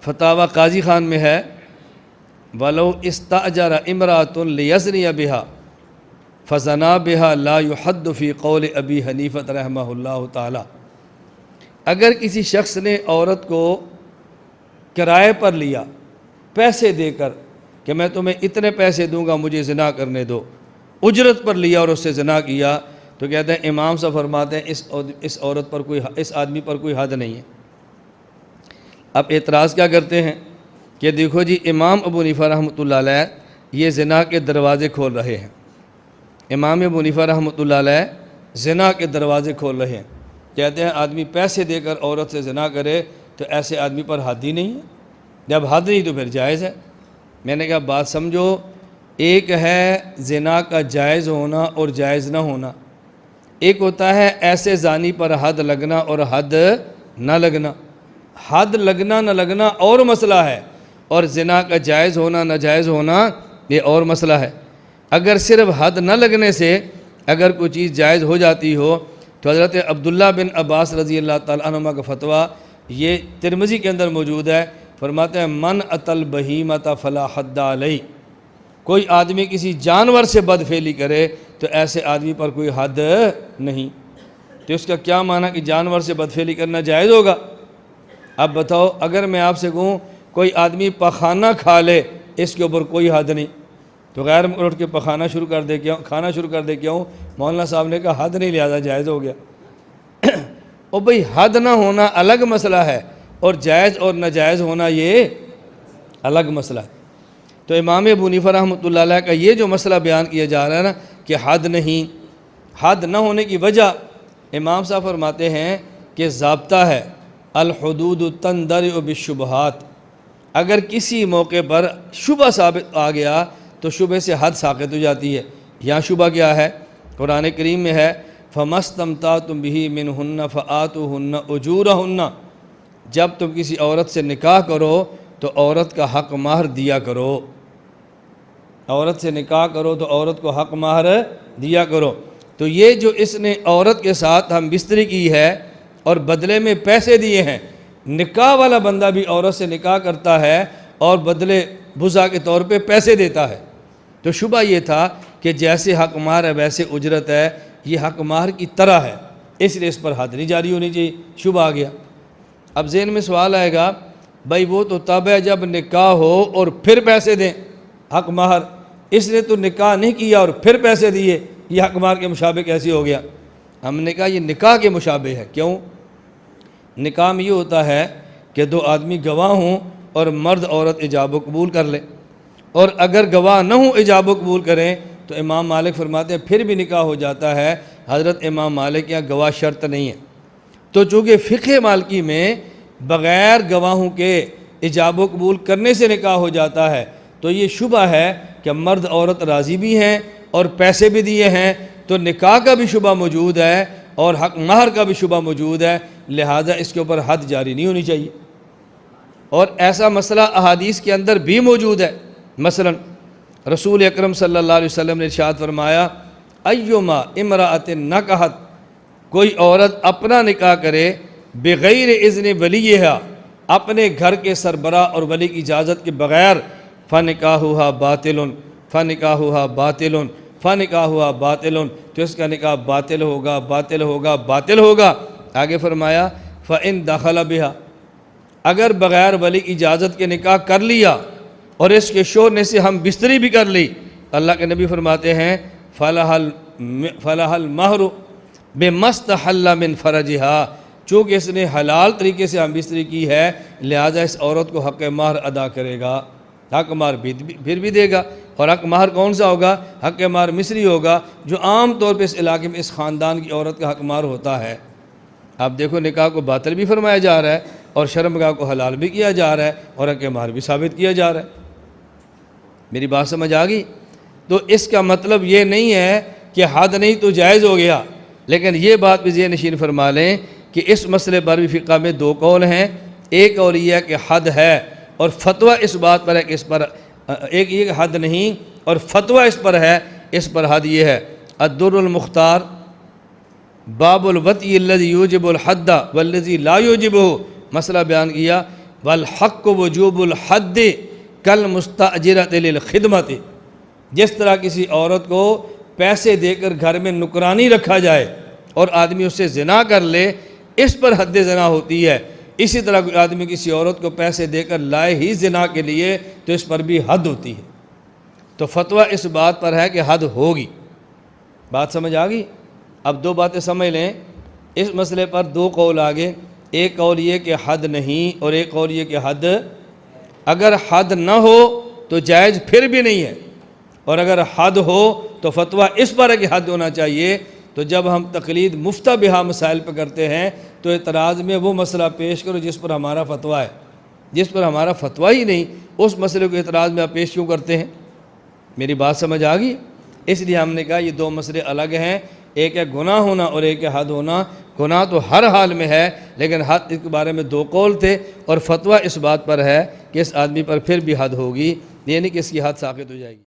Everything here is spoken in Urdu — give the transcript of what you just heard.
فتاوی قاضی خان میں ہے، وَلَوْ اسْتَأْجَرَ امْرَأَةٌ لِيَزْنِيَ بِهَا فَزَنَا بِهَا لَا يُحَدُّ فِي قَوْلِ ابی حنیفہ رحمہ اللہ تعالی۔ اگر کسی شخص نے عورت کو کرائے پر لیا، پیسے دے کر کہ میں تمہیں اتنے پیسے دوں گا مجھے زنا کرنے دو، اجرت پر لیا اور اس سے زنا کیا، تو کہتے ہیں امام صاحب فرماتے ہیں اس عورت پر اس آدمی پر کوئی حد نہیں ہے۔ اب اعتراض کیا کرتے ہیں کہ دیکھو جی امام ابو حنیفہ رحمۃ اللہ علیہ یہ زنا کے دروازے کھول رہے ہیں، امام ابو حنیفہ رحمۃ اللہ علیہ زنا کے دروازے کھول رہے ہیں، کہتے ہیں آدمی پیسے دے کر عورت سے زنا کرے تو ایسے آدمی پر حد ہی نہیں ہے، جب حد نہیں تو پھر جائز ہے۔ میں نے کہا بات سمجھو، ایک ہے زنا کا جائز ہونا اور جائز نہ ہونا، ایک ہوتا ہے ایسے زانی پر حد لگنا اور حد نہ لگنا۔ حد لگنا نہ لگنا اور مسئلہ ہے، اور زنا کا جائز ہونا ناجائز ہونا یہ اور مسئلہ ہے۔ اگر صرف حد نہ لگنے سے اگر کوئی چیز جائز ہو جاتی ہو تو حضرت عبداللہ بن عباس رضی اللہ تعالیٰ عنہما کا فتویٰ یہ ترمذی کے اندر موجود ہے، فرماتے ہیں من اتل بہیمۃ فلا حد علیہ، کوئی آدمی کسی جانور سے بدفعلی کرے تو ایسے آدمی پر کوئی حد نہیں۔ تو اس کا کیا معنی کہ جانور سے بدفعلی کرنا جائز ہوگا؟ اب بتاؤ اگر میں آپ سے کہوں کوئی آدمی پخانہ کھا لے اس کے اوپر کوئی حد نہیں، تو غیر اٹھ کے پخانہ شروع کر دے کیوں، کھانا شروع کر دے کیوں؟ مولانا صاحب نے کہا حد نہیں لہذا جائز ہو گیا۔ اور بھئی حد نہ ہونا الگ مسئلہ ہے اور جائز اور ناجائز ہونا یہ الگ مسئلہ ہے۔ تو امام ابو حنیفہ رحمۃ اللہ علیہ کا یہ جو مسئلہ بیان کیا جا رہا ہے نا کہ حد نہیں، حد نہ ہونے کی وجہ امام صاحب فرماتے ہیں کہ ضابطہ ہے الحدود تندرع بالشبہات، اگر کسی موقع پر شبہ ثابت آ گیا تو شبہ سے حد ساقط ہو جاتی ہے۔ یہاں شبہ کیا ہے؟ قرآن کریم میں ہے فَمَسْتَمْتَعْتُمْ بِهِ مِنْهُنَّ فَآتُوهُنَّ أُجُورَهُنَّ، جب تم کسی عورت سے نکاح کرو تو عورت کا حق مہر دیا کرو، عورت سے نکاح کرو تو عورت کو حق مہر دیا کرو۔ تو یہ جو اس نے عورت کے ساتھ ہم بستری کی ہے اور بدلے میں پیسے دیے ہیں، نکاح والا بندہ بھی عورت سے نکاح کرتا ہے اور بدلے بزا کے طور پہ پیسے دیتا ہے، تو شبہ یہ تھا کہ جیسے حق مہر ہے ویسے اجرت ہے، یہ حق مہر کی طرح ہے، اس لیے اس پر حد نہیں جاری ہونی چاہیے، شبہ آ گیا۔ اب ذہن میں سوال آئے گا بھائی وہ تو تب ہے جب نکاح ہو اور پھر پیسے دیں حق مہر، اس نے تو نکاح نہیں کیا اور پھر پیسے دیے، یہ حق مہر کے مشابہ کیسے ہو گیا؟ ہم نے کہا یہ نکاح کے مشابہ ہے۔ کیوں؟ نکاح میں یہ ہوتا ہے کہ دو آدمی گواہ ہوں اور مرد عورت ایجاب و قبول کر لیں، اور اگر گواہ نہ ہوں ایجاب و قبول کریں تو امام مالک فرماتے ہیں پھر بھی نکاح ہو جاتا ہے۔ حضرت امام مالک یہاں گواہ شرط نہیں ہے، تو چونکہ فقہ مالکی میں بغیر گواہوں کے ایجاب و قبول کرنے سے نکاح ہو جاتا ہے، تو یہ شبہ ہے کہ مرد عورت راضی بھی ہیں اور پیسے بھی دیے ہیں، تو نکاح کا بھی شبہ موجود ہے اور حق مہر کا بھی شبہ موجود ہے، لہذا اس کے اوپر حد جاری نہیں ہونی چاہیے۔ اور ایسا مسئلہ احادیث کے اندر بھی موجود ہے، مثلا رسول اکرم صلی اللہ علیہ وسلم نے ارشاد فرمایا ایما امرأۃ نکحت، کوئی عورت اپنا نکاح کرے بغیر اذن ولیہا، اپنے گھر کے سربراہ اور ولی کی اجازت کے بغیر، فنکاحہا باطل فنکاحہا باطل فنکاحہا باطل، تو اس کا نکاح باطل ہوگا باطل ہوگا باطل ہوگا۔ آگے فرمایا فإن دخل بها، اگر بغیر ولی کی اجازت کے نکاح کر لیا اور اس کے شوہر نے سے ہم بستری بھی کر لی، اللہ کے نبی فرماتے ہیں فلہ المہر بما استحل من فرجہا، چونکہ اس نے حلال طریقے سے ہم بستری کی ہے لہذا اس عورت کو حق مہر ادا کرے گا، حق مہر پھر بھی دے گا۔ اور حق مہر کون سا ہوگا؟ حق مہر مصری ہوگا، جو عام طور پہ اس علاقے میں اس خاندان کی عورت کا حق مہر ہوتا ہے۔ آپ دیکھو نکاح کو باطل بھی فرمایا جا رہا ہے اور شرمگاہ کو حلال بھی کیا جا رہا ہے اور حق مہر بھی ثابت کیا جا رہا ہے۔ میری بات سمجھ آ گئی؟ تو اس کا مطلب یہ نہیں ہے کہ حد نہیں تو جائز ہو گیا، لیکن یہ بات بھی ذہن نشین فرما لیں کہ اس مسئلے پر بھی فقہ میں دو قول ہیں۔ ایک قول یہ ہے کہ حد ہے اور فتویٰ اس بات پر ہے کہ اس پر ایک یہ حد نہیں اور فتویٰ اس پر ہے، اس پر حد یہ ہے۔ الدر المختار باب الوطی الذی یوجب الحد والذی لا یوجبہ، مسئلہ بیان کیا والحق وجوب الحد کالمستأجرۃ للخدمت، جس طرح کسی عورت کو پیسے دے کر گھر میں نکرانی رکھا جائے اور آدمی اس سے زنا کر لے، اس پر حد زنا ہوتی ہے، اسی طرح کوئی آدمی کسی عورت کو پیسے دے کر لائے ہی زنا کے لیے تو اس پر بھی حد ہوتی ہے۔ تو فتویٰ اس بات پر ہے کہ حد ہوگی۔ بات سمجھ آ گئی؟ اب دو باتیں سمجھ لیں، اس مسئلے پر دو قول آگے، ایک قول یہ کہ حد نہیں، اور ایک قول یہ کہ حد، اگر حد نہ ہو تو جائز پھر بھی نہیں ہے، اور اگر حد ہو تو فتویٰ اس پر ہے کہ حد ہونا چاہیے۔ تو جب ہم تقلید مفتہ بہا مسائل پہ کرتے ہیں تو اعتراض میں وہ مسئلہ پیش کرو جس پر ہمارا فتویٰ ہے، جس پر ہمارا فتویٰ ہی نہیں اس مسئلے کو اعتراض میں آپ پیش کیوں کرتے ہیں؟ میری بات سمجھ آ گئی؟ اس لیے ہم نے کہا یہ دو مسئلے الگ ہیں، ایک ہے گناہ ہونا اور ایک ہے حد ہونا۔ گناہ تو ہر حال میں ہے، لیکن حد اس کے بارے میں دو قول تھے، اور فتویٰ اس بات پر ہے کہ اس آدمی پر پھر بھی حد ہوگی، یہ نہیں کہ اس کی حد ساقط ہو جائے گی۔